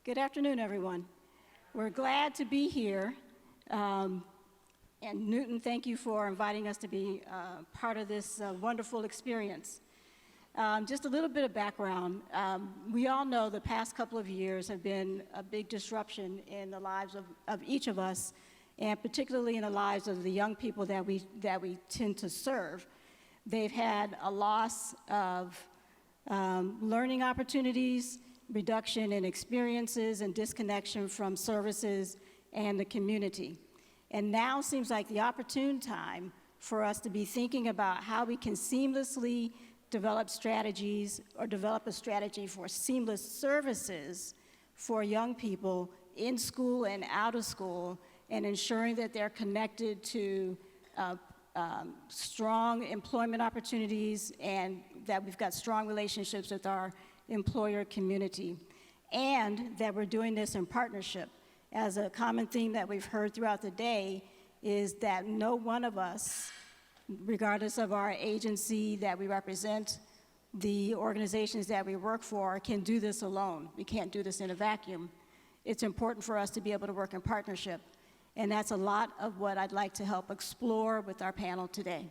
Good afternoon, everyone. We're glad to be here. And Newton, thank you for inviting us to be part of this wonderful experience. Just a little bit of background. We all know the past couple of years have been a big disruption in the lives of each of us, and particularly in the lives of the young people that we tend to serve. They've had a loss of learning opportunities, reduction in experiences, and disconnection from services and the community. And now seems like the opportune time for us to be thinking about how we can seamlessly develop strategies or develop a strategy for seamless services for young people in school and out of school, and ensuring that they're connected to strong employment opportunities and that we've got strong relationships with our employer community, and that we're doing this in partnership. As a common theme that we've heard throughout the day is that no one of us, regardless of our agency that we represent, the organizations that we work for, can do this alone. We can't do this in a vacuum. It's important for us to be able to work in partnership, and that's a lot of what I'd like to help explore with our panel today.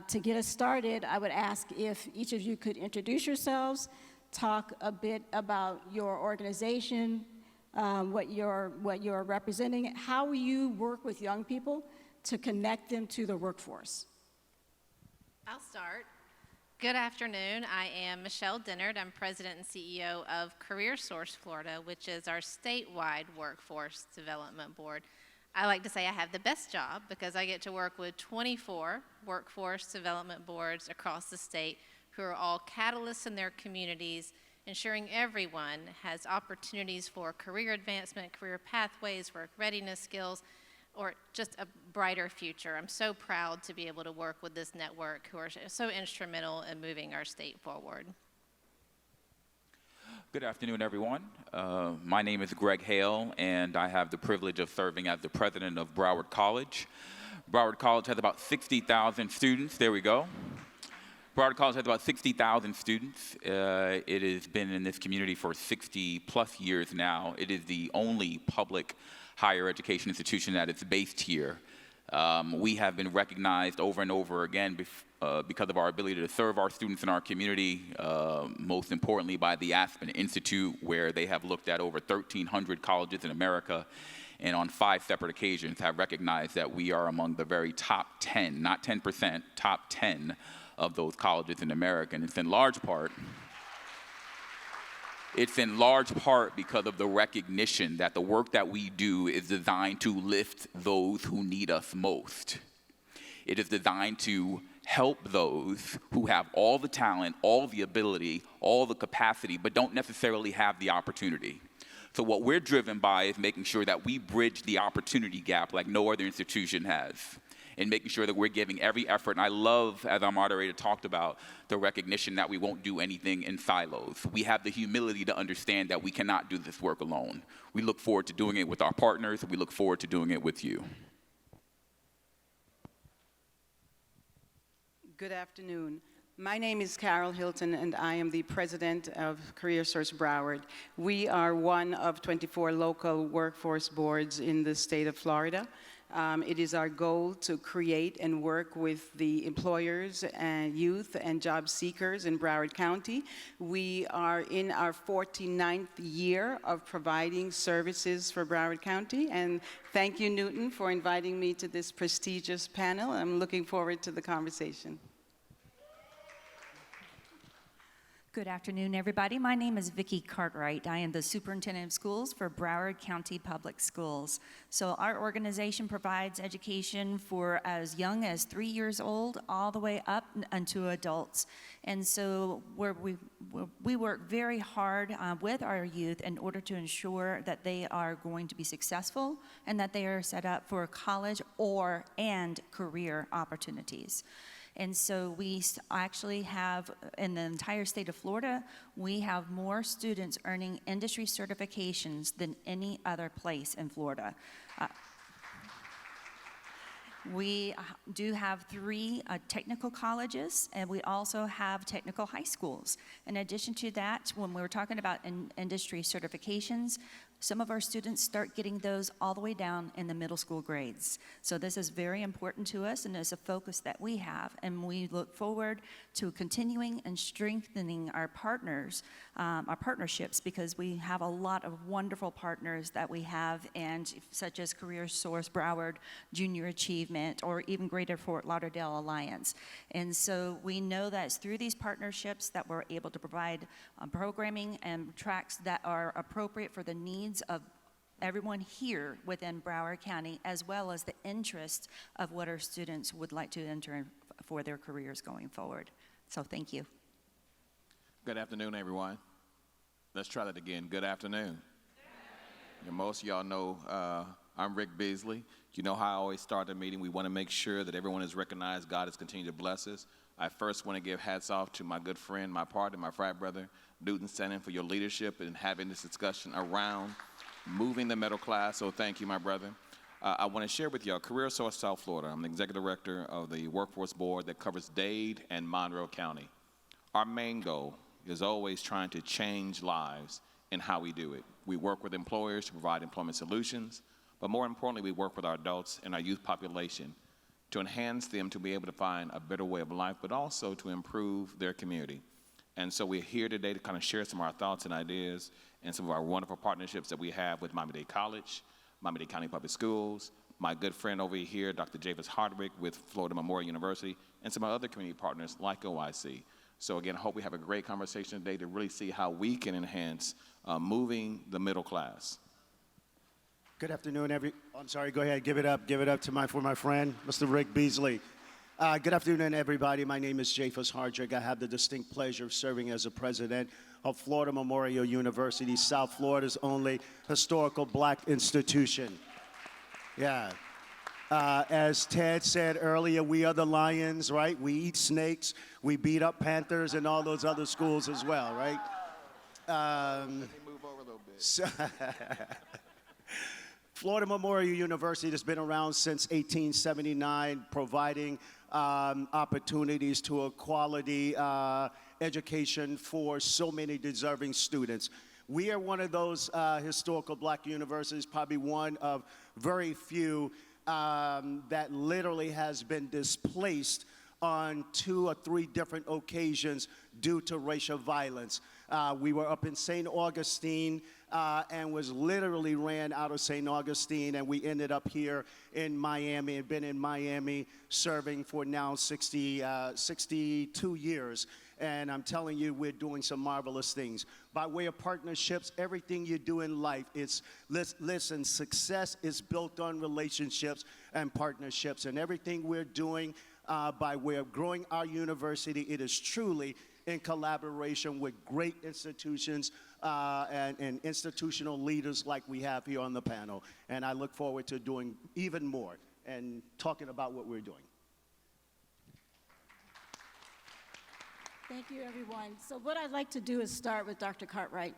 To get us started, I would ask if each of you could introduce yourselves, talk a bit about your organization, what you're representing, how you work with young people to connect them to the workforce. I'll start. Good afternoon. I am Michelle Dennard. I'm President and CEO of CareerSource Florida, which is our statewide workforce development board. I like to say I have the best job because I get to work with 24 workforce development boards across the state who are all catalysts in their communities, ensuring everyone has opportunities for career advancement, career pathways, work readiness skills, or just a brighter future. I'm so proud to be able to work with this network who are so instrumental in moving our state forward. Good afternoon, everyone. My name is Greg Hale, and I have the privilege of serving as the president of Broward College. Broward College has about 60,000 students. There we go. Broward College has about 60,000 students. It has been in this community for 60 plus years now. It is the only public higher education institution that is based here. We have been recognized over and over again because of our ability to serve our students in our community, most importantly by the Aspen Institute, where they have looked at over 1,300 colleges in America, and on 5 separate occasions have recognized that we are among the very top 10, not 10%, top 10 of those colleges in America. And it's in large part because of the recognition that the work that we do is designed to lift those who need us most. It is designed to help those who have all the talent, all the ability, all the capacity, but don't necessarily have the opportunity. So what we're driven by is making sure that we bridge the opportunity gap like no other institution has, and making sure that we're giving every effort. And I love, as our moderator talked about, the recognition that we won't do anything in silos. We have the humility to understand that we cannot do this work alone. We look forward to doing it with our partners, and we look forward to doing it with you. Good afternoon. My name is Carol Hilton, and I am the president of CareerSource Broward. We are one of 24 local workforce boards in the state of Florida. It is our goal to create and work with the employers and youth and job seekers in Broward County. We are in our 49th year of providing services for Broward County, and thank you, Newton, for inviting me to this prestigious panel. I'm looking forward to the conversation. Good afternoon, everybody. My name is Vicki Cartwright. I am the superintendent of schools for Broward County Public Schools. So our organization provides education for as young as 3 years old all the way up unto adults. And so we work very hard with our youth in order to ensure that they are going to be successful and that they are set up for college and career opportunities. And so we actually have, in the entire state of Florida, we have more students earning industry certifications than any other place in Florida. We do have 3 technical colleges, and we also have technical high schools. In addition to that, when we were talking about industry certifications, some of our students start getting those all the way down in the middle school grades. So this is very important to us, and is a focus that we have, and we look forward to continuing and strengthening our partnerships, because we have a lot of wonderful partners that we have, and such as Career Source, Broward, Junior Achievement, or even Greater Fort Lauderdale Alliance. And so we know that it's through these partnerships that we're able to provide programming and tracks that are appropriate for the needs of everyone here within Broward County, as well as the interest of what our students would like to enter in for their careers going forward. So thank you. Good afternoon, everyone. Let's try that again. Good afternoon. And most of y'all know I'm Rick Beasley. You know how I always start the meeting. We want to make sure that everyone is recognized. God has continued to bless us. I first want to give hats off to my good friend, my partner, my frat brother, Newton Stanton, for your leadership in having this discussion around moving the middle class. So thank you, my brother. I want to share with y'all Career Source South Florida. I'm the executive director of the workforce board that covers Dade and Monroe County. Our main goal is always trying to change lives in how we do it. We work with employers to provide employment solutions, but more importantly, we work with our adults and our youth population to enhance them to be able to find a better way of life, but also to improve their community. And so we're here today to kind of share some of our thoughts and ideas and some of our wonderful partnerships that we have with Miami-Dade College, Miami-Dade County Public Schools, my good friend over here, Dr. Javis Hardwick with Florida Memorial University, and some other community partners like OIC. So again, I hope we have a great conversation today to really see how we can enhance moving the middle class. Good afternoon, I'm sorry, go ahead, give it up to my friend, Mr. Rick Beasley. Good afternoon, everybody. My name is Japhus Hardrick. I have the distinct pleasure of serving as the president of Florida Memorial University, South Florida's only historical black institution. Yeah. As Ted said earlier, we are the Lions, right? We eat snakes, we beat up Panthers and all those other schools as well, right? Let me move over a little bit. So Florida Memorial University has been around since 1879, providing opportunities to a quality education for so many deserving students. We are one of those historical black universities, probably one of very few that literally has been displaced on 2 or 3 different occasions due to racial violence. We were up in St. Augustine and was literally ran out of St. Augustine, and we ended up here in Miami and been in Miami serving for now 62 years. And I'm telling you, we're doing some marvelous things. By way of partnerships, everything you do in life, listen, success is built on relationships and partnerships. And everything we're doing by way of growing our university, it is truly in collaboration with great institutions and institutional leaders like we have here on the panel. And I look forward to doing even more and talking about what we're doing. Thank you, everyone. So what I'd like to do is start with Dr. Cartwright.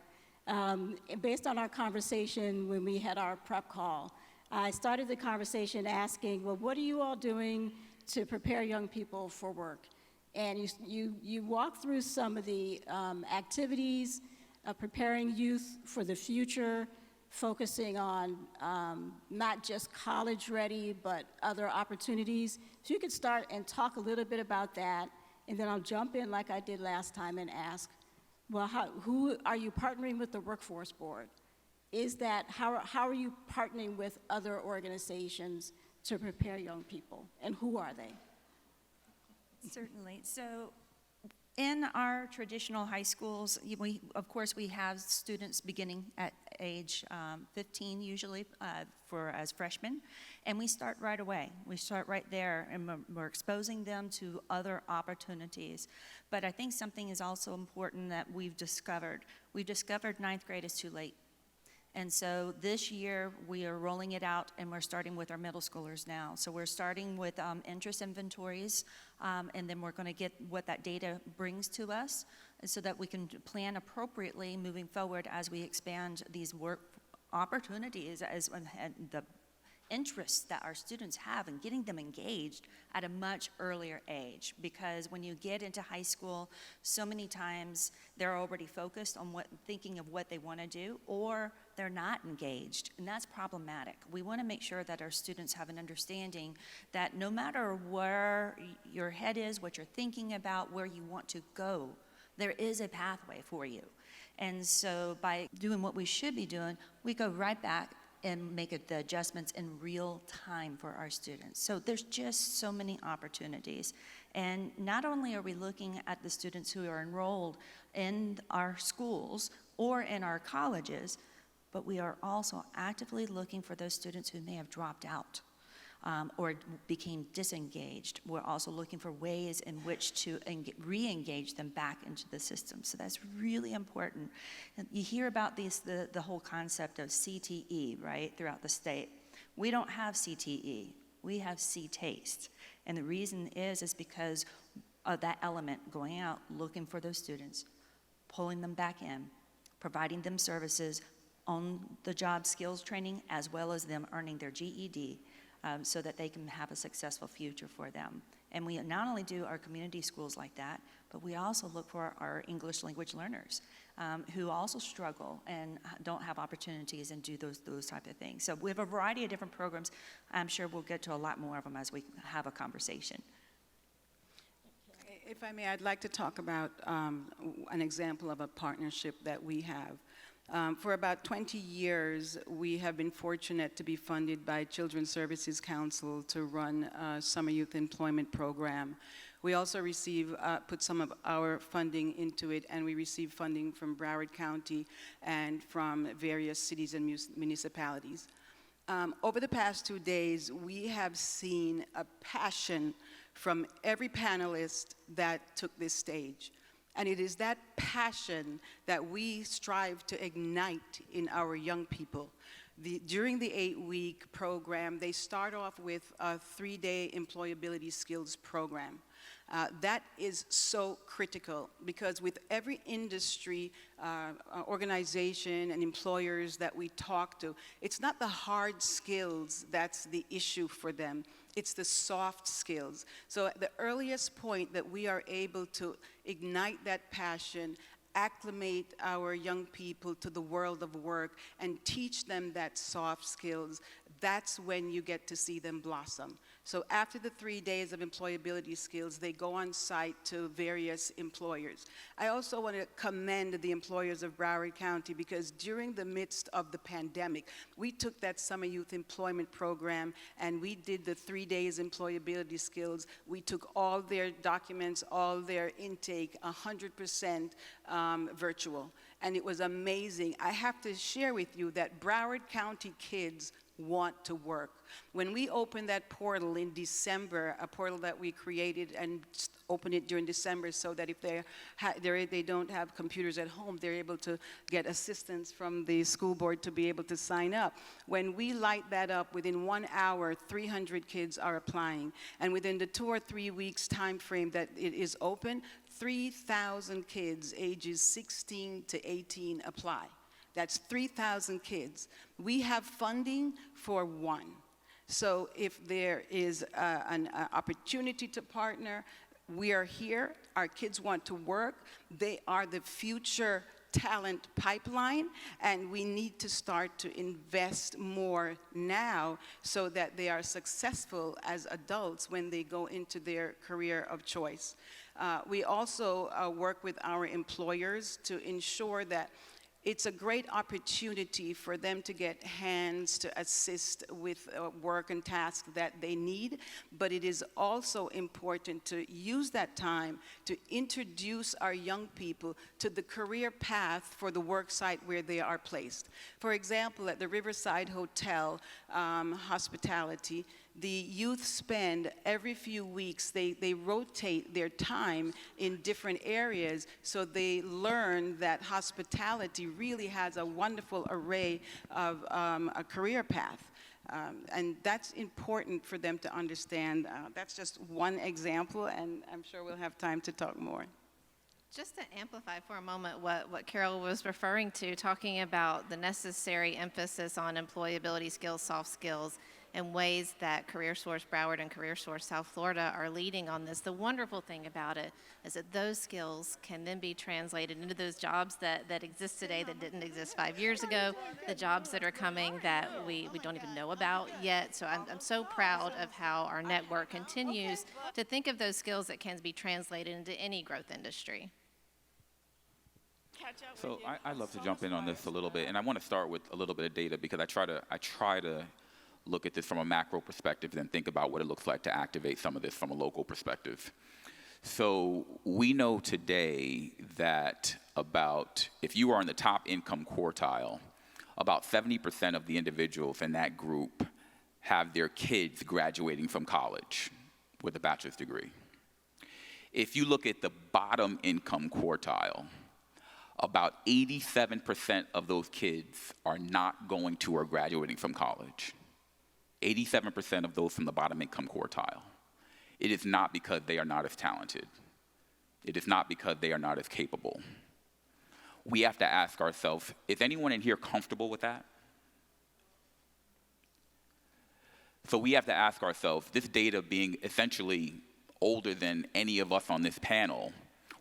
Based on our conversation when we had our prep call, I started the conversation asking, well, what are you all doing to prepare young people for work? And you walk through some of the activities of preparing youth for the future, focusing on not just college ready, but other opportunities. So you could start and talk a little bit about that, and then I'll jump in like I did last time and ask, well, who are you partnering with the workforce board? How are you partnering with other organizations to prepare young people, and who are they? Certainly. So in our traditional high schools, of course, we have students beginning at age 15 usually as freshmen, and we start right away. We start right there, and we're exposing them to other opportunities. But I think something is also important that we've discovered. We've discovered 9th grade is too late. And so this year, we are rolling it out, and we're starting with our middle schoolers now. So we're starting with interest inventories, and then we're going to get what that data brings to us so that we can plan appropriately moving forward as we expand these work opportunities as the interests that our students have and getting them engaged at a much earlier age. Because when you get into high school, so many times they're already focused on thinking of what they want to do, or they're not engaged, and that's problematic. We want to make sure that our students have an understanding that no matter where your head is, what you're thinking about, where you want to go, there is a pathway for you. And so by doing what we should be doing, we go right back and make the adjustments in real time for our students. So there's just so many opportunities. And not only are we looking at the students who are enrolled in our schools or in our colleges, but we are also actively looking for those students who may have dropped out or became disengaged. We're also looking for ways in which to re-engage them back into the system. So that's really important. You hear about the whole concept of CTE, right, throughout the state. We don't have CTE. We have C-TASTE. And the reason is because of that element, going out, looking for those students, pulling them back in, providing them services, on-the-job skills training, as well as them earning their GED, so that they can have a successful future for them. And we not only do our community schools like that, but we also look for our English language learners who also struggle and don't have opportunities and do those type of things. So we have a variety of different programs. I'm sure we'll get to a lot more of them as we have a conversation. If I may, I'd like to talk about an example of a partnership that we have. For about 20 years, we have been fortunate to be funded by Children's Services Council to run a summer youth employment program. We also put some of our funding into it, and we receive funding from Broward County and from various cities and municipalities. Over the past 2 days, we have seen a passion from every panelist that took this stage. And it is that passion that we strive to ignite in our young people. During the 8-week program, they start off with a 3-day employability skills program. That is so critical because with every industry, organization, and employers that we talk to, it's not the hard skills that's the issue for them. It's the soft skills. So at the earliest point that we are able to ignite that passion, acclimate our young people to the world of work, and teach them that soft skills, that's when you get to see them blossom. So after the 3 days of employability skills, they go on site to various employers. I also want to commend the employers of Broward County because during the midst of the pandemic, we took that summer youth employment program and we did the 3 days employability skills. We took all their documents, all their intake, 100% virtual. And it was amazing. I have to share with you that Broward County kids want to work. When we opened that portal in December, a portal that we created and opened it during December so that if they don't have computers at home, they're able to get assistance from the school board to be able to sign up. When we light that up, within 1 hour, 300 kids are applying. And within the 2 or 3 weeks time frame that it is open, 3,000 kids ages 16 to 18 apply. That's 3,000 kids. We have funding for 1. So if there is an opportunity to partner, we are here. Our kids want to work. They are the future talent pipeline, and we need to start to invest more now so that they are successful as adults when they go into their career of choice. We also work with our employers to ensure that it's a great opportunity for them to get hands to assist with work and tasks that they need, but it is also important to use that time to introduce our young people to the career path for the work site where they are placed. For example, at the Riverside Hotel Hospitality, the youth spend every few weeks, they rotate their time in different areas so they learn that hospitality really has a wonderful array of a career path. And that's important for them to understand. That's just one example, and I'm sure we'll have time to talk more. Just to amplify for a moment what Carol was referring to, talking about the necessary emphasis on employability skills, soft skills, and ways that CareerSource Broward and CareerSource South Florida are leading on this. The wonderful thing about it is that those skills can then be translated into those jobs that exist today that didn't exist 5 years ago, the jobs that are coming that we don't even know about yet. So I'm so proud of how our network continues to think of those skills that can be translated into any growth industry. So I'd love to jump in on this a little bit, and I want to start with a little bit of data because I try to look at this from a macro perspective and then think about what it looks like to activate some of this from a local perspective. So we know today that if you are in the top income quartile, about 70% of the individuals in that group have their kids graduating from college with a bachelor's degree. If you look at the bottom income quartile, about 87% of those kids are not going to or graduating from college. 87% of those from the bottom income quartile. It is not because they are not as talented. It is not because they are not as capable. We have to ask ourselves, is anyone in here comfortable with that? So we have to ask ourselves, this data being essentially older than any of us on this panel,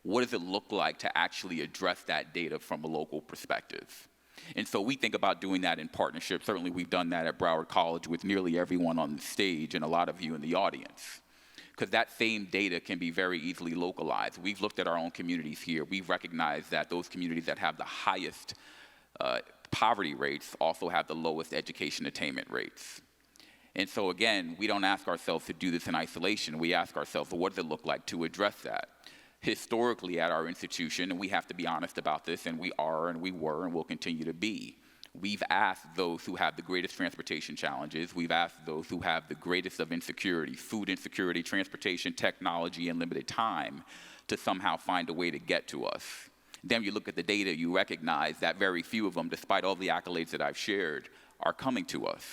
what does it look like to actually address that data from a local perspective? And so we think about doing that in partnership. Certainly we've done that at Broward College with nearly everyone on the stage and a lot of you in the audience, because that same data can be very easily localized. We've looked at our own communities here. We've recognized that those communities that have the highest poverty rates also have the lowest education attainment rates. And so again, we don't ask ourselves to do this in isolation. We ask ourselves, well, what does it look like to address that? Historically at our institution, and we have to be honest about this, and we are, and we were, and will continue to be, we've asked those who have the greatest transportation challenges, we've asked those who have the greatest of insecurity, food insecurity, transportation, technology, and limited time, to somehow find a way to get to us. Then you look at the data, you recognize that very few of them, despite all the accolades that I've shared, are coming to us.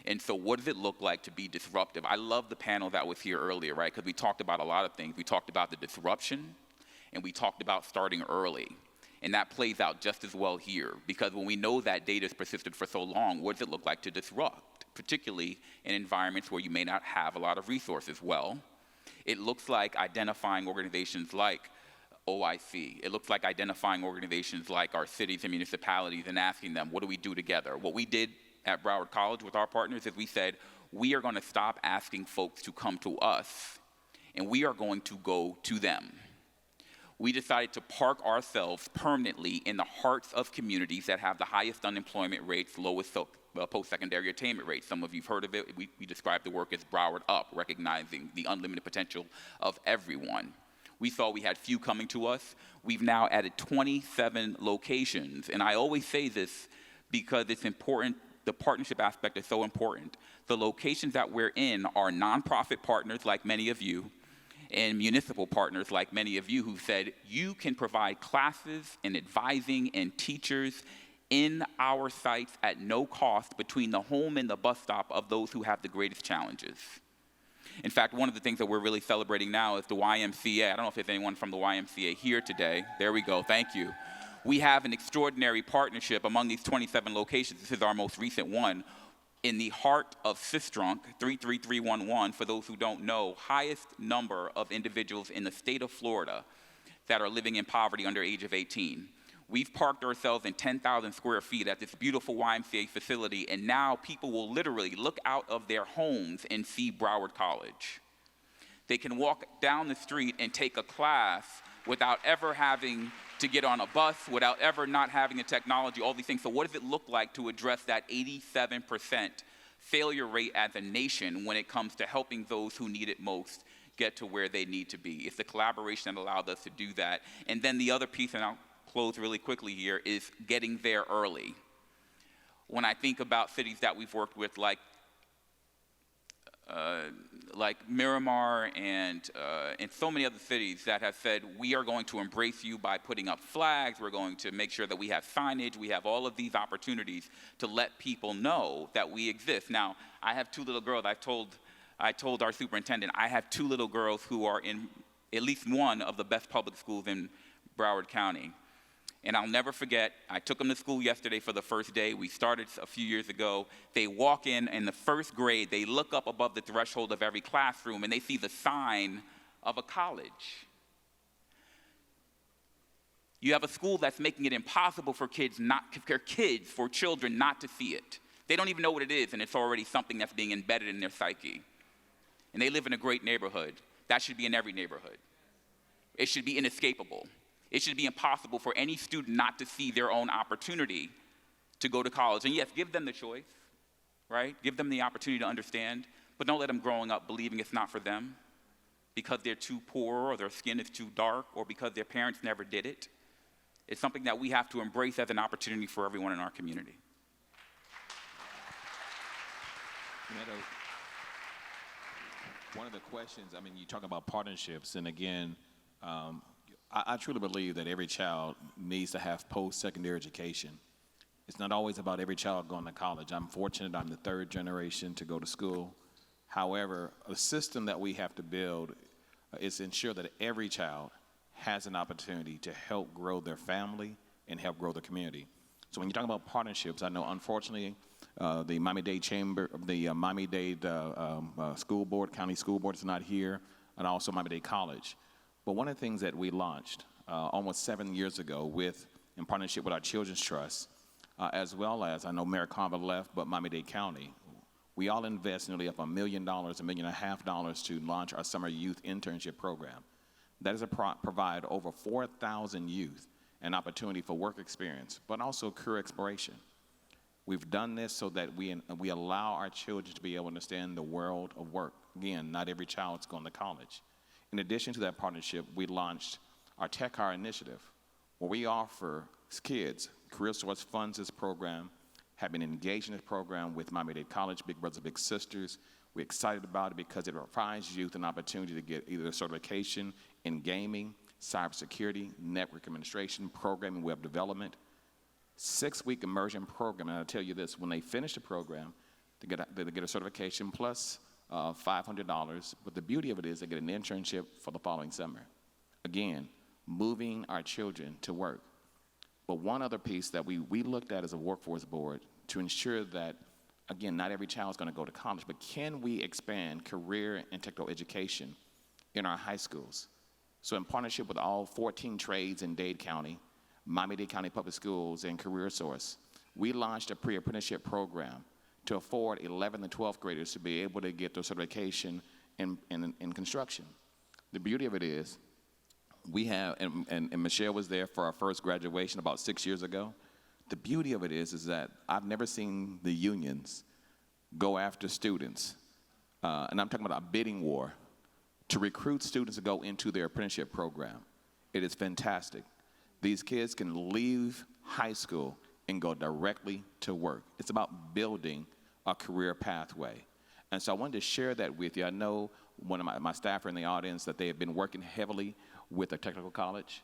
And so what does it look like to be disruptive? I love the panel that was here earlier, right? Because we talked about a lot of things. We talked about the disruption, and we talked about starting early. And that plays out just as well here, because when we know that data has persisted for so long, what does it look like to disrupt, particularly in environments where you may not have a lot of resources? Well, it looks like identifying organizations like OIC. It looks like identifying organizations like our cities and municipalities and asking them, what do we do together? What we did at Broward College with our partners is we said, we are going to stop asking folks to come to us, and we are going to go to them. We decided to park ourselves permanently in the hearts of communities that have the highest unemployment rates, lowest post-secondary attainment rates. Some of you have heard of it. We describe the work as Broward Up, recognizing the unlimited potential of everyone. We saw we had few coming to us. We've now added 27 locations, and I always say this because it's important. The partnership aspect is so important. The locations that we're in are nonprofit partners like many of you and municipal partners like many of you who said, you can provide classes and advising and teachers in our sites at no cost between the home and the bus stop of those who have the greatest challenges. In fact, one of the things that we're really celebrating now is the YMCA. I don't know if there's anyone from the YMCA here today. There we go, thank you. We have an extraordinary partnership among these 27 locations. This is our most recent one in the heart of Sistrunk, 33311, for those who don't know, highest number of individuals in the state of Florida that are living in poverty under age of 18. We've parked ourselves in 10,000 square feet at this beautiful YMCA facility, and now people will literally look out of their homes and see Broward College. They can walk down the street and take a class without ever having to get on a bus, without ever not having the technology, all these things. So what does it look like to address that 87% failure rate as a nation when it comes to helping those who need it most get to where they need to be? It's the collaboration that allowed us to do that. And then the other piece, and I'll close really quickly here, is getting there early. When I think about cities that we've worked with like Miramar and so many other cities that have said, we are going to embrace you by putting up flags, we're going to make sure that we have signage, we have all of these opportunities to let people know that we exist. Now, I have two little girls. I told our superintendent, I have two little girls who are in at least one of the best public schools in Broward County. And I'll never forget, I took them to school yesterday for the first day. We started a few years ago. They walk in the first grade, they look up above the threshold of every classroom, and they see the sign of a college. You have a school that's making it impossible for children not to see it. They don't even know what it is, and it's already something that's being embedded in their psyche. And they live in a great neighborhood. That should be in every neighborhood. It should be inescapable. It should be impossible for any student not to see their own opportunity to go to college. And yes, give them the choice, right? Give them the opportunity to understand, but don't let them growing up believing it's not for them because they're too poor or their skin is too dark or because their parents never did it. It's something that we have to embrace as an opportunity for everyone in our community. One of the questions, I mean, you talk about partnerships, and again, I truly believe that every child needs to have post-secondary education. It's not always about every child going to college. I'm fortunate I'm the third generation to go to school. However, a system that we have to build is ensure that every child has an opportunity to help grow their family and help grow the community. So when you talk about partnerships, I know unfortunately the Miami-Dade Chamber, the Miami-Dade School Board, County School Board is not here, and also Miami-Dade College. But one of the things that we launched almost 7 years ago in partnership with our Children's Trust, as well as, I know Mayor Carver left, but Miami-Dade County, we all invest nearly up $1 million, $1.5 million to launch our summer youth internship program. That is provide over 4,000 youth an opportunity for work experience, but also career exploration. We've done this so that we allow our children to be able to understand the world of work. Again, not every child is going to college. In addition to that partnership, we launched our Tech Hire Initiative, where we offer kids, Career Source funds this program, have been engaged in this program with Miami-Dade College, Big Brothers Big Sisters. We're excited about it because it provides youth an opportunity to get either a certification in gaming, cybersecurity, network administration, programming, web development, 6-week immersion program. And I'll tell you this, when they finish the program, they get a certification plus $500. But the beauty of it is they get an internship for the following summer. Again, moving our children to work. But one other piece that we looked at as a workforce board to ensure that, again, not every child is going to go to college, but can we expand career and technical education in our high schools? So in partnership with all 14 trades in Dade County, Miami-Dade County Public Schools, and Career Source, we launched a pre-apprenticeship program to afford 11th and 12th graders to be able to get their certification in construction. The beauty of it is, we have, and Michelle was there for our first graduation about 6 years ago. The beauty of it is that I've never seen the unions go after students, and I'm talking about a bidding war, to recruit students to go into their apprenticeship program. It is fantastic. These kids can leave high school and go directly to work. It's about building a career pathway. And so I wanted to share that with you. I know one of my staff are in the audience that they have been working heavily with a technical college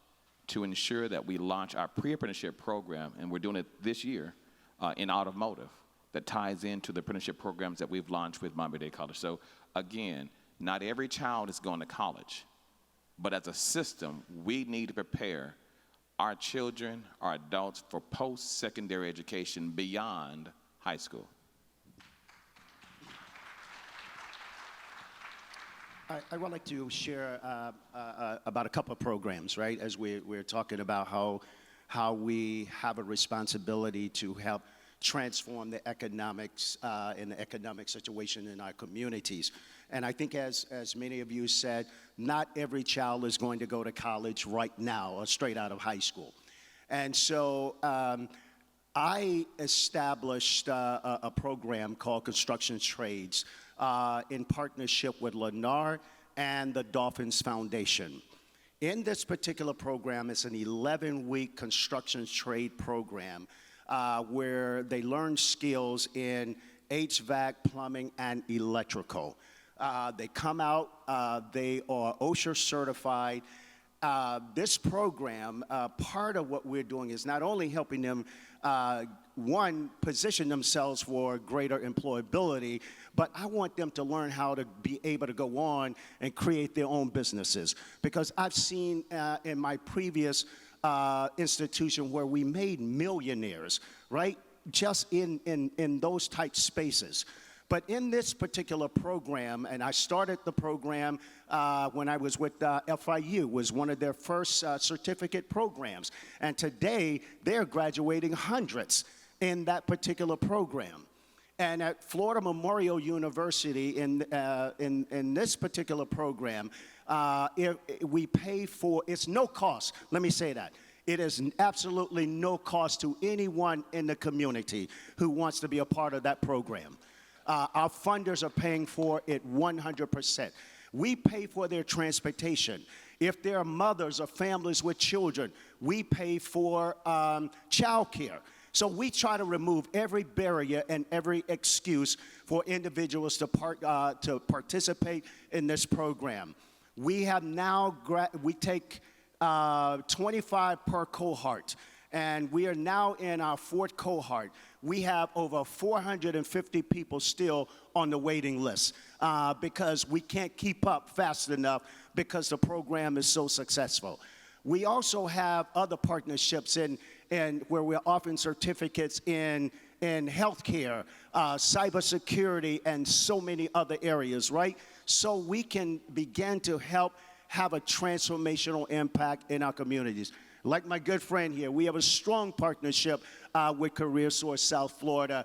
to ensure that we launch our pre-apprenticeship program, and we're doing it this year in automotive, that ties into the apprenticeship programs that we've launched with Miami-Dade College. So again, not every child is going to college, but as a system, we need to prepare our children, our adults for post-secondary education beyond high school. I would like to share about a couple of programs, right? As we're talking about how we have a responsibility to help transform the economics and the economic situation in our communities. And I think as many of you said, not every child is going to go to college right now or straight out of high school. And so I established a program called Construction Trades in partnership with Lennar and the Dolphins Foundation. In this particular program, it's an 11-week construction trade program where they learn skills in HVAC, plumbing, and electrical. They come out, they are OSHA certified. This program, part of what we're doing is not only helping them, one, position themselves for greater employability, but I want them to learn how to be able to go on and create their own businesses. Because I've seen in my previous institution where we made millionaires, right? Just in those tight spaces. But in this particular program, and I started the program when I was with FIU, was one of their first certificate programs. And today, they're graduating hundreds in that particular program. And at Florida Memorial University, in this particular program, we pay for, it's no cost, let me say that. It is absolutely no cost to anyone in the community who wants to be a part of that program. Our funders are paying for it 100%. We pay for their transportation. If there are mothers or families with children, we pay for childcare. So we try to remove every barrier and every excuse for individuals to participate in this program. We have now, we take 25 per cohort, and we are now in our 4th cohort. We have over 450 people still on the waiting list because we can't keep up fast enough because the program is so successful. We also have other partnerships in where we're offering certificates in healthcare, cybersecurity, and so many other areas, right? So we can begin to help have a transformational impact in our communities. Like my good friend here, we have a strong partnership with CareerSource South Florida,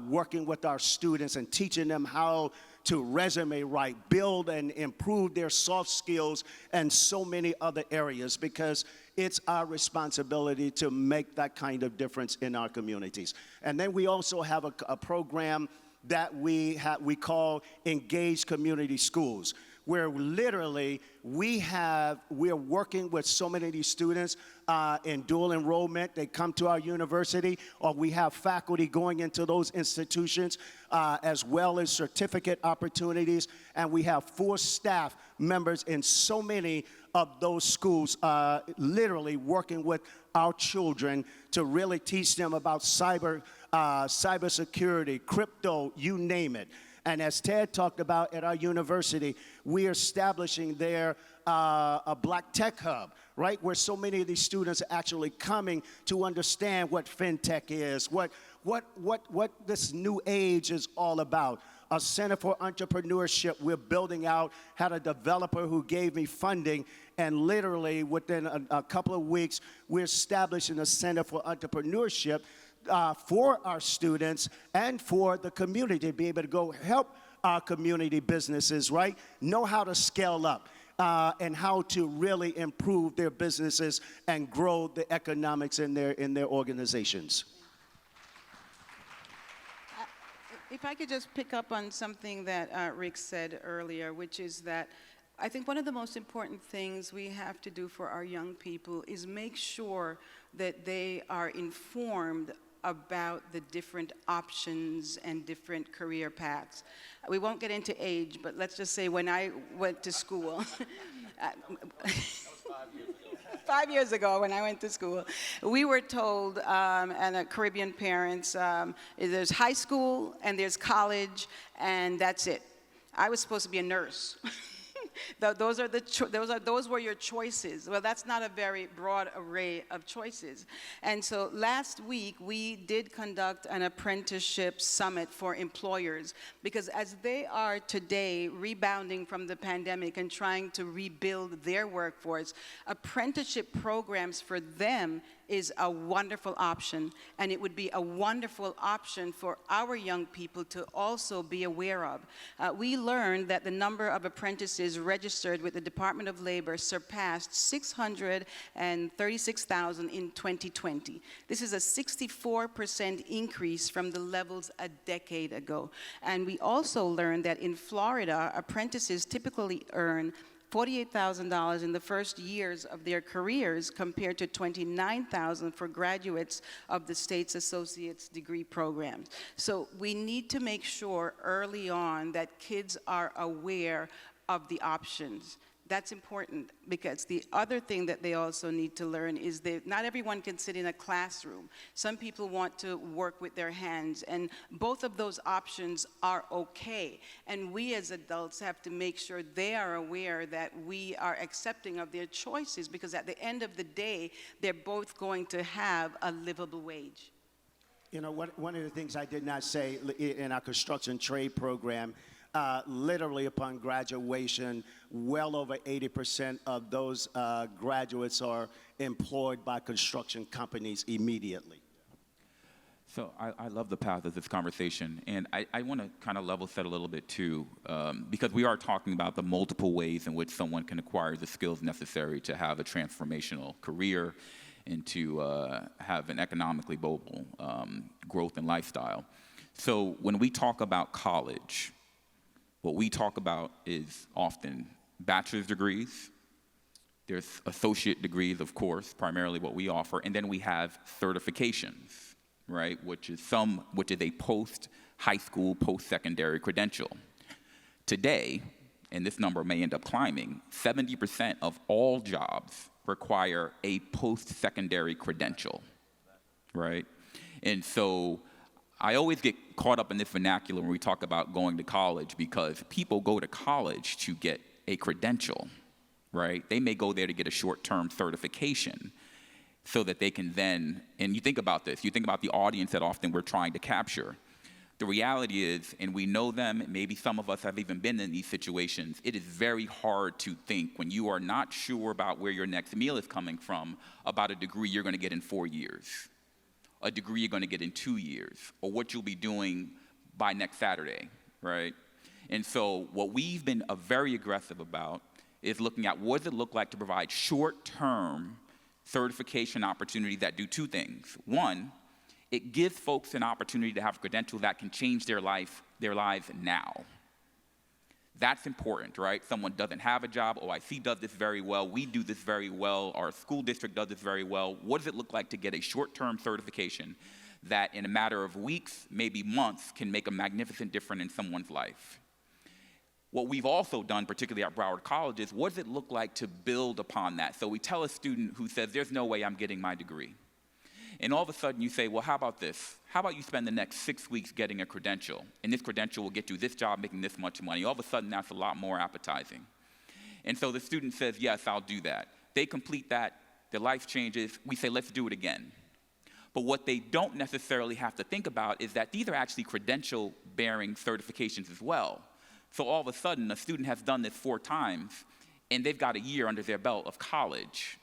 working with our students and teaching them how to resume write, build and improve their soft skills, and so many other areas, because it's our responsibility to make that kind of difference in our communities. And then we also have a program that we call Engaged Community Schools, where literally we're working with so many of these students in dual enrollment. They come to our university, or we have faculty going into those institutions, as well as certificate opportunities, and we have 4 staff members in so many of those schools, literally working with our children to really teach them about cybersecurity, crypto, you name it. And as Ted talked about at our university, we are establishing there a Black Tech Hub, right, where so many of these students are actually coming to understand what FinTech is, what this new age is all about. A Center for Entrepreneurship we're building out, had a developer who gave me funding, and literally within a couple of weeks, we're establishing a Center for Entrepreneurship for our students and for the community to be able to go help our community businesses, right, know how to scale up and how to really improve their businesses and grow the economics in their organizations. If I could just pick up on something that Rick said earlier, which is that I think one of the most important things we have to do for our young people is make sure that they are informed about the different options and different career paths. We won't get into age, but let's just say when I went to school, 5 years ago when I went to school, we were told, and Caribbean parents, there's high school and there's college, and that's it. I was supposed to be a nurse. Those were your choices. Well, that's not a very broad array of choices. And so last week, we did conduct an apprenticeship summit for employers, because as they are today rebounding from the pandemic and trying to rebuild their workforce, apprenticeship programs for them is a wonderful option, and it would be a wonderful option for our young people to also be aware of. We learned that the number of apprentices registered with the Department of Labor surpassed 636,000 in 2020. This is a 64% increase from the levels a decade ago. And we also learned that in Florida, apprentices typically earn $48,000 in the first years of their careers, compared to $29,000 for graduates of the state's associate's degree programs. So we need to make sure early on that kids are aware of the options, That's important, because the other thing that they also need to learn is that not everyone can sit in a classroom. Some people want to work with their hands, and both of those options are okay. And we as adults have to make sure they are aware that we are accepting of their choices, because at the end of the day, they're both going to have a livable wage. You know, one of the things I did not say in our construction trade program, literally upon graduation, well over 80% of those graduates are employed by construction companies immediately. So I love the path of this conversation, and I want to kind of level set a little bit too, because we are talking about the multiple ways in which someone can acquire the skills necessary to have a transformational career and to have an economically mobile growth and lifestyle. So when we talk about college, what we talk about is often bachelor's degrees. There's associate degrees, of course, primarily what we offer, and then we have certifications, right, which is a post-high school, post-secondary credential. Today, and this number may end up climbing, 70% of all jobs require a post-secondary credential, right? And so I always get caught up in this vernacular when we talk about going to college, because people go to college to get a credential, right? They may go there to get a short-term certification so that they can then, and you think about this, you think about the audience that often we're trying to capture. The reality is, and we know them, maybe some of us have even been in these situations, it is very hard to think when you are not sure about where your next meal is coming from about a degree you're going to get in 4 years, a degree you're going to get in 2 years, or what you'll be doing by next Saturday, right? And so what we've been very aggressive about is looking at what does it look like to provide short-term certification opportunities that do two things. One, it gives folks an opportunity to have a credential that can change their lives now. That's important, right? Someone doesn't have a job. OIC does this very well. We do this very well. Our school district does this very well. What does it look like to get a short-term certification that in a matter of weeks, maybe months, can make a magnificent difference in someone's life? What we've also done, particularly at Broward College, is what does it look like to build upon that? So we tell a student who says, there's no way I'm getting my degree. And all of a sudden you say, well, how about this? How about you spend the next 6 weeks getting a credential? And this credential will get you this job making this much money. All of a sudden that's a lot more appetizing. And so the student says, yes, I'll do that. They complete that, their life changes. We say, let's do it again. But what they don't necessarily have to think about is that these are actually credential-bearing certifications as well. So all of a sudden, a student has done this 4 times, and they've got a year under their belt of college.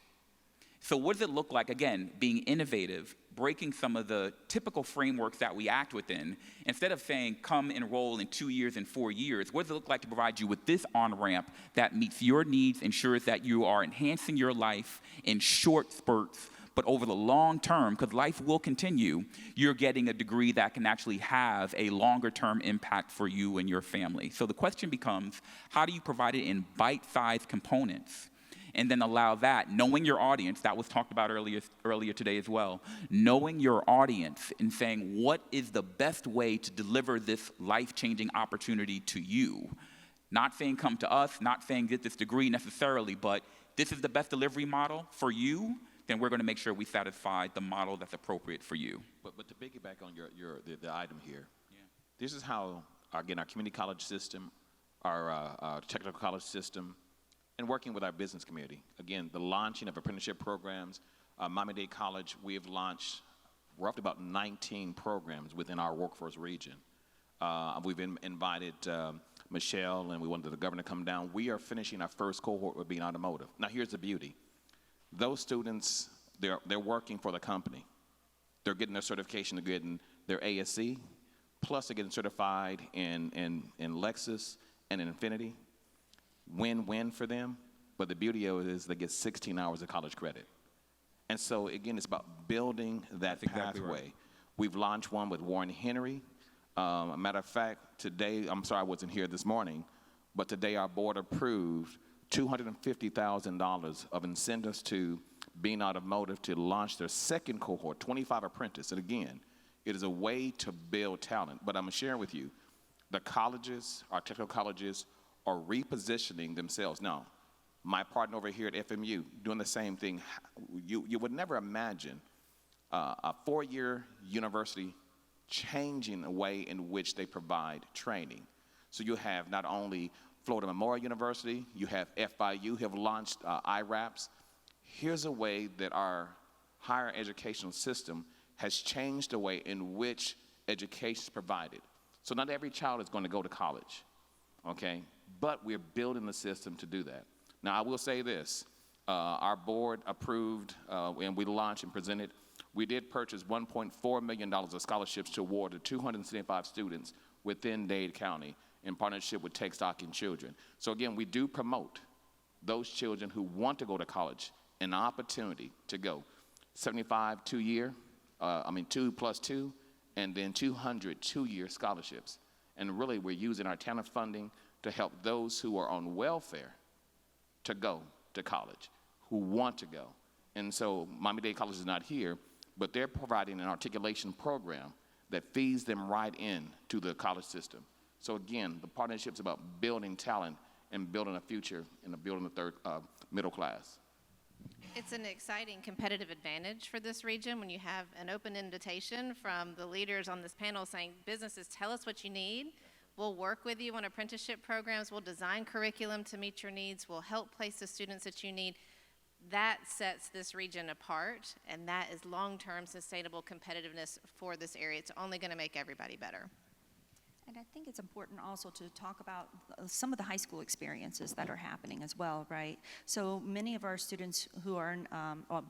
So what does it look like, again, being innovative, breaking some of the typical frameworks that we act within? Instead of saying, come enroll in 2 years and 4 years, what does it look like to provide you with this on-ramp that meets your needs, ensures that you are enhancing your life in short spurts, but over the long term, because life will continue, you're getting a degree that can actually have a longer-term impact for you and your family. So the question becomes, how do you provide it in bite-sized components? And then allow that, knowing your audience, that was talked about earlier today as well, knowing your audience and saying, what is the best way to deliver this life-changing opportunity to you? Not saying come to us, not saying get this degree necessarily, but this is the best delivery model for you, then we're going to make sure we satisfy the model that's appropriate for you. But to piggyback on the item here, this is how, again, our community college system, our technical college system, and working with our business community. Again, the launching of apprenticeship programs. Miami-Dade College, we have launched roughly about 19 programs within our workforce region. We've invited Michelle, and we wanted the governor to come down. We are finishing our first cohort with being automotive. Now, here's the beauty. Those students, they're working for the company. They're getting their certification, they're getting their ASC, plus they're getting certified in Lexus and in Infiniti. Win-win for them, but the beauty of it is they get 16 hours of college credit. And so, again, it's about building that That's pathway. exactly right. We've launched one with Warren Henry. A matter of fact, today, I'm sorry I wasn't here this morning, but today our board approved $250,000 of incentives to Being Automotive to launch their second cohort, 25 apprentices. And again, it is a way to build talent. But I'm going to share with you, the colleges, our technical colleges, are repositioning themselves. Now, My partner over here at FMU doing the same thing. You would never imagine a four-year university changing the way in which they provide training. So you have not only Florida Memorial University, you have FIU have launched IRAPS. Here's a way that our higher educational system has changed the way in which education is provided. So not every child is going to go to college, okay? But we're building the system to do that. Now, I will say this. Our board approved, and we launched and presented, we did purchase $1.4 million of scholarships to award to 275 students within Dade County in partnership with Take Stock in Children. So again, we do promote those children who want to go to college an opportunity to go. 75 2-year, 2 plus 2, and then 200 2-year scholarships. And really, we're using our TANF funding to help those who are on welfare to go to college, who want to go. And so Miami-Dade College is not here, but they're providing an articulation program that feeds them right in to the college system. So again, the partnership's about building talent and building a future and building the third middle class. It's an exciting competitive advantage for this region when you have an open invitation from the leaders on this panel saying, businesses, tell us what you need. We'll work with you on apprenticeship programs. We'll design curriculum to meet your needs. We'll help place the students that you need. That sets this region apart, and that is long-term sustainable competitiveness for this area. It's only going to make everybody better. And I think it's important also to talk about some of the high school experiences that are happening as well, right? So many of our students who are in,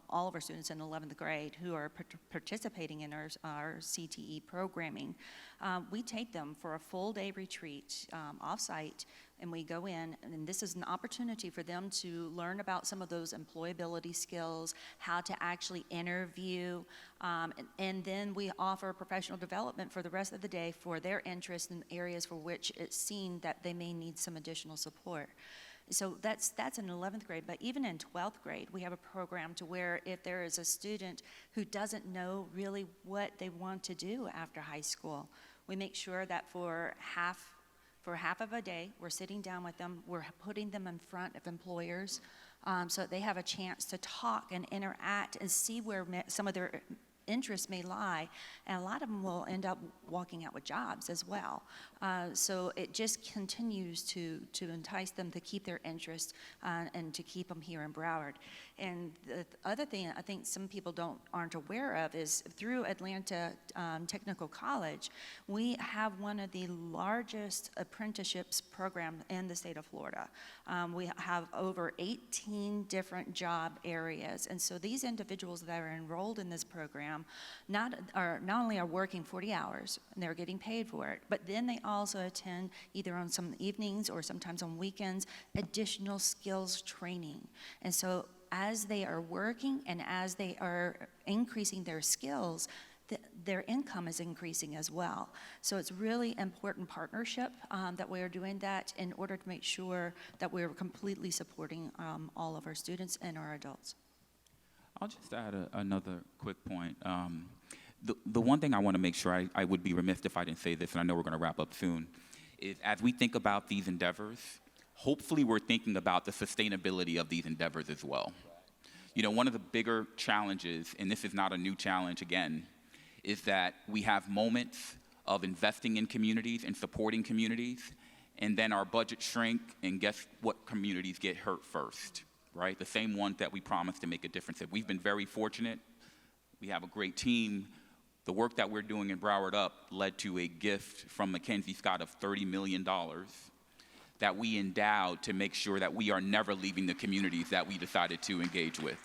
all of our students in 11th grade who are participating in our CTE programming, we take them for a full-day retreat off-site, and we go in, and this is an opportunity for them to learn about some of those employability skills, how to actually interview, and then we offer professional development for the rest of the day for their interests in areas for which it's seen that they may need some additional support. So that's in 11th grade, but even in 12th grade, we have a program to where if there is a student who doesn't know really what they want to do after high school, we make sure that for half of a day, we're sitting down with them, we're putting them in front of employers so that they have a chance to talk and interact and see where some of their interests may lie, and a lot of them will end up walking out with jobs as well. So it just continues to entice them to keep their interest and to keep them here in Broward. And the other thing I think some people aren't aware of is through Atlanta Technical College, we have one of the largest apprenticeships program in the state of Florida. We have over 18 different job areas, and so these individuals that are enrolled in this program not only are working 40 hours and they're getting paid for it, but then they also attend either on some evenings or sometimes on weekends additional skills training. And so as they are working and as they are increasing their skills, their income is increasing as well. So it's really important partnership that we are doing that in order to make sure that we're completely supporting all of our students and our adults. I'll just add another quick point. The one thing I want to make sure I would be remiss if I didn't say this, and I know we're going to wrap up soon, is as we think about these endeavors, hopefully we're thinking about the sustainability of these endeavors as well. You know, one of the bigger challenges, and this is not a new challenge again, is that we have moments of investing in communities and supporting communities, and then our budget shrink, and guess what communities get hurt first, right? The same ones that we promised to make a difference. We've been very fortunate. We have a great team. The work that we're doing in Broward Up led to a gift from Mackenzie Scott of $30 million that we endowed to make sure that we are never leaving the communities that we decided to engage with.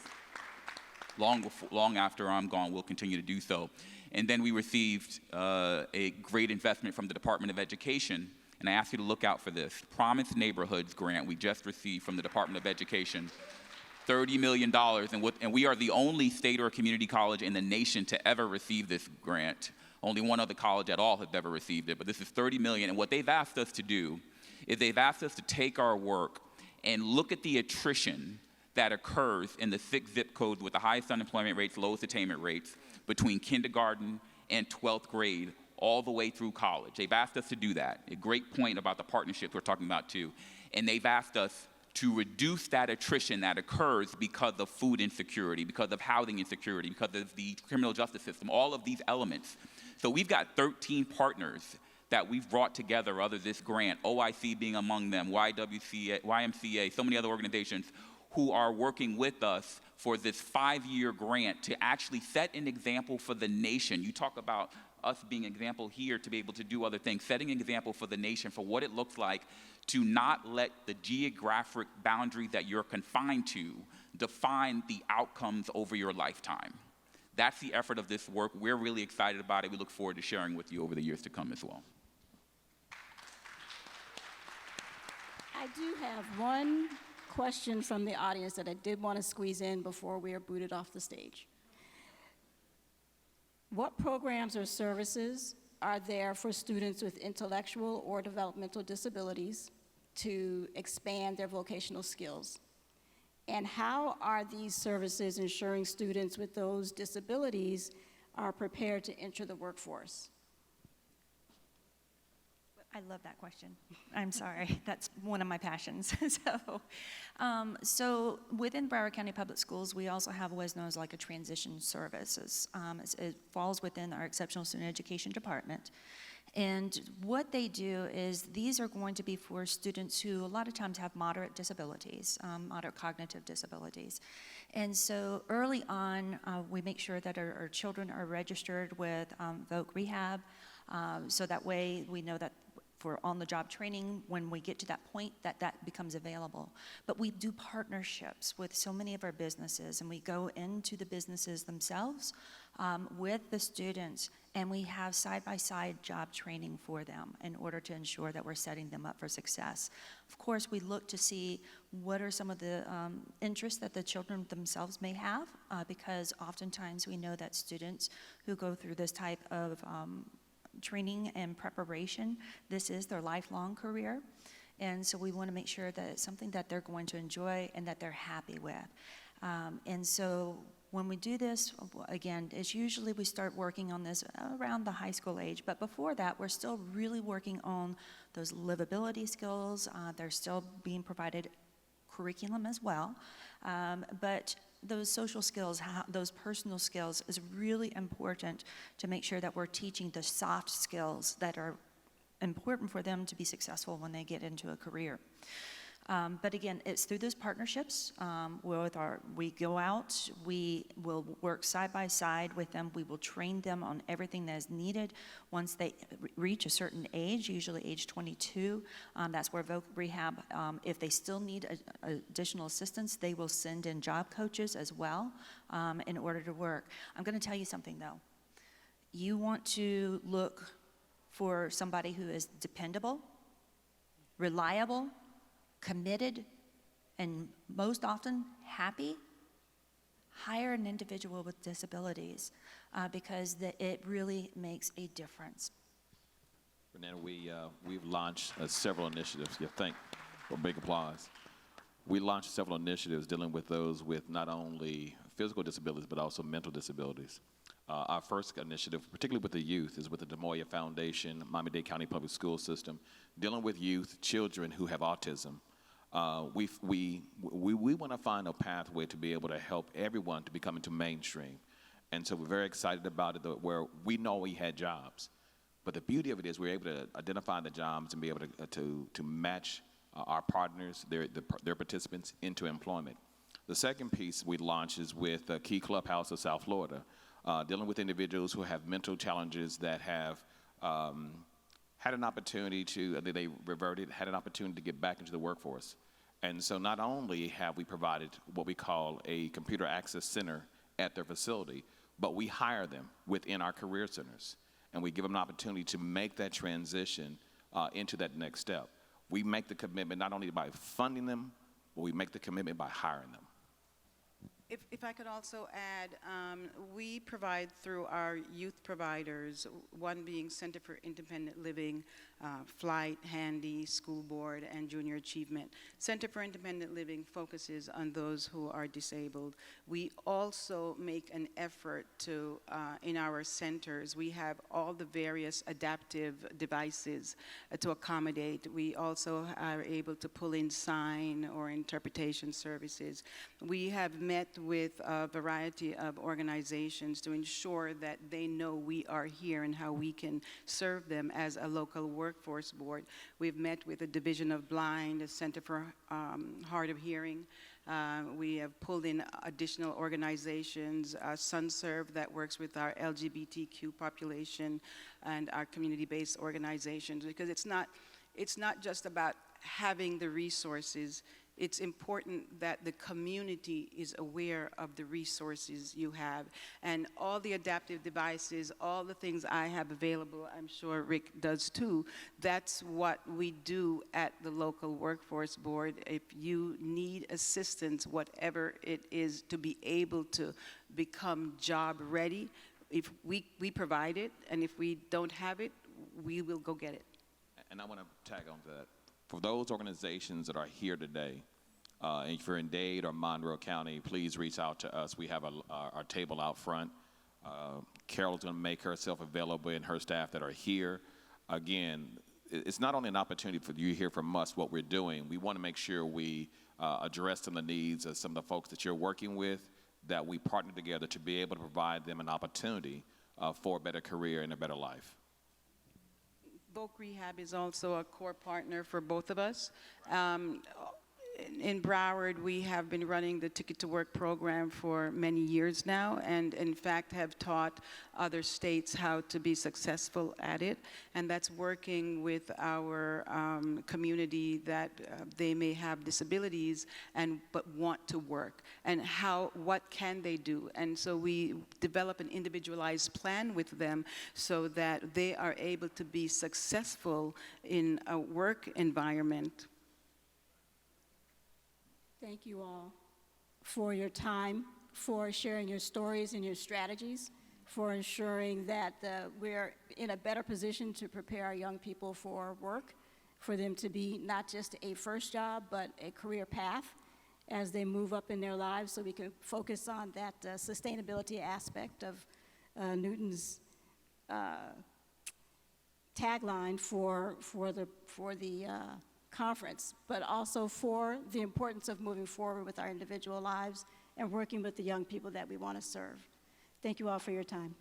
Long after I'm gone, we'll continue to do so. And then we received a great investment from the Department of Education, and I ask you to look out for this. Promise Neighborhoods grant we just received from the Department of Education, $30 million, and we are the only state or community college in the nation to ever receive this grant. Only one other college at all has ever received it, but this is $30 million, and what they've asked us to do is they've asked us to take our work and look at the attrition that occurs in the 6 zip codes with the highest unemployment rates, lowest attainment rates, between kindergarten and 12th grade all the way through college. They've asked us to do that. A great point about the partnerships we're talking about too. And they've asked us to reduce that attrition that occurs because of food insecurity, because of housing insecurity, because of the criminal justice system, all of these elements. So we've got 13 partners that we've brought together under this grant, OIC being among them, YMCA, so many other organizations who are working with us for this 5-year grant to actually set an example for the nation. You talk about us being an example here to be able to do other things, setting an example for the nation for what it looks like to not let the geographic boundaries that you're confined to define the outcomes over your lifetime. That's the effort of this work. We're really excited about it. We look forward to sharing with you over the years to come as well. I do have one question from the audience that I did want to squeeze in before we are booted off the stage. What programs or services are there for students with intellectual or developmental disabilities to expand their vocational skills? And how are these services ensuring students with those disabilities are prepared to enter the workforce? I love that question. I'm sorry, that's one of my passions. So within Broward County Public Schools, we also have what is known as like a transition services. It falls within our Exceptional Student Education Department. And what they do is these are going to be for students who a lot of times have moderate disabilities, moderate cognitive disabilities. And so early on, we make sure that our children are registered with Voc Rehab, so that way we know that for on-the-job training, when we get to that point, that becomes available. But we do partnerships with so many of our businesses, and we go into the businesses themselves with the students, and we have side-by-side job training for them in order to ensure that we're setting them up for success. Of course, we look to see what are some of the interests that the children themselves may have, because oftentimes we know that students who go through this type of training and preparation, this is their lifelong career. And so we want to make sure that it's something that they're going to enjoy and that they're happy with. And so when we do this, again, it's usually we start working on this around the high school age. But before that, we're still really working on those livability skills. They're still being provided curriculum as well. But those social skills, those personal skills is really important to make sure that we're teaching the soft skills that are important for them to be successful when they get into a career. But again, it's through those partnerships. We go out, we will work side by side with them. We will train them on everything that is needed. Once they reach a certain age, usually age 22, that's where Voc Rehab, if they still need additional assistance, they will send in job coaches as well in order to work. I'm going to tell you something though. You want to look for somebody who is dependable, reliable, committed, and most often happy. Hire an individual with disabilities because it really makes a difference. Fernanda, we've launched several initiatives. Yeah, for a big applause. We launched several initiatives dealing with those with not only physical disabilities but also mental disabilities. Our first initiative, particularly with the youth, is with the DeMoya Foundation, Miami-Dade County Public School System, dealing with youth, children who have autism. We want to find a pathway to be able to help everyone to become into mainstream. And so we're very excited about it, where we know we had jobs. But the beauty of it is we're able to identify the jobs and be able to match our partners, their participants, into employment. The second piece we launched is with Key Clubhouse of South Florida, dealing with individuals who have mental challenges that have had an opportunity they reverted, had an opportunity to get back into the workforce. And so not only have we provided what we call a computer access center at their facility, but we hire them within our career centers. And we give them an opportunity to make that transition into that next step. We make the commitment not only by funding them, but we make the commitment by hiring them. If I could also add, we provide through our youth providers, one being Center for Independent Living, Flight, Handy, School Board, and Junior Achievement. Center for Independent Living focuses on those who are disabled. We also make an effort to, in our centers, we have all the various adaptive devices to accommodate. We also are able to pull in sign or interpretation services. We have met with a variety of organizations to ensure that they know we are here and how we can serve them as a local workforce board. We've met with the Division of Blind, the Center for Hard of Hearing. We have pulled in additional organizations, SunServe that works with our LGBTQ population and our community-based organizations, because it's not just about having the resources. It's important that the community is aware of the resources you have. And all the adaptive devices, all the things I have available, I'm sure Rick does too, that's what we do at the local workforce board. If you need assistance, whatever it is, to be able to become job ready, if we provide it, and if we don't have it, we will go get it. And I want to tag on to that. For those organizations that are here today, if you're in Dade or Monroe County, please reach out to us. We have our table out front. Carol's going to make herself available and her staff that are here. Again, it's not only an opportunity for you to hear from us what we're doing. We want to make sure we address some of the needs of some of the folks that you're working with, that we partner together to be able to provide them an opportunity for a better career and a better life. Voc Rehab is also a core partner for both of us. In Broward, we have been running the Ticket to Work program for many years now, and in fact have taught other states how to be successful at it. And that's working with our community that they may have disabilities but want to work, and what can they do. And so we develop an individualized plan with them so that they are able to be successful in a work environment. Thank you all for your time, for sharing your stories and your strategies, for ensuring that we're in a better position to prepare our young people for work, for them to be not just a first job, but a career path as they move up in their lives, so we can focus on that sustainability aspect of Newton's tagline for the conference, but also for the importance of moving forward with our individual lives and working with the young people that we want to serve. Thank you all for your time.